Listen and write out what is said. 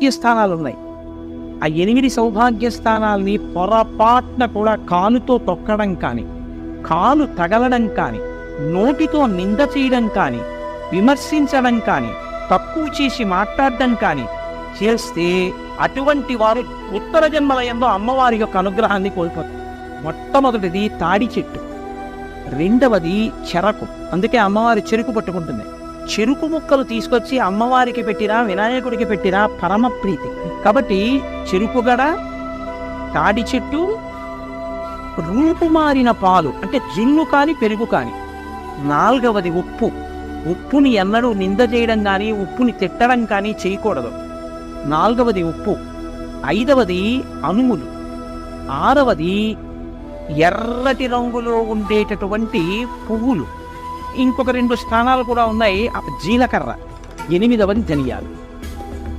సౌభాగ్య స్థానాలు ఉన్నాయి. ఆ 8 సౌభాగ్య స్థానాల్ని పొరపాటున కూడా కాలుతో తొక్కడం కానీ, కాలు తగలడం కానీ, నోటితో నింద చేయడం కానీ, విమర్శించడం కానీ, తక్కువ చేసి మాట్లాడడం కానీ చేస్తే అటువంటి వారు ఉత్తర జన్మలయంలో అమ్మవారి యొక్క అనుగ్రహాన్ని కోల్పోతారు. మొట్టమొదటిది తాడి చెట్టు, రెండవది చెరకు. అందుకే అమ్మవారి చెరుకు పట్టుకుంటుంది. చెరుకు ముక్కలు తీసుకొచ్చి అమ్మవారికి పెట్టినా వినాయకుడికి పెట్టినా పరమ ప్రీతి. కాబట్టి చెరుకుగడ, తాడి చెట్టు, రూపుమారిన పాలు అంటే జున్ను కాని పెరుగు కాని. నాలుగవది ఉప్పు. ఉప్పుని ఎన్నడూ నింద చేయడం కానీ, ఉప్పుని తిట్టడం కానీ చేయకూడదు. నాలుగవది ఉప్పు. ఐదవది అనుములు. ఆరవది ఎర్రటి రంగులో ఉండేటటువంటి పువ్వులు. ఇంకొక 2 స్థానాలు కూడా ఉన్నాయి. జీలకర్ర. 8వది ధనియాలు.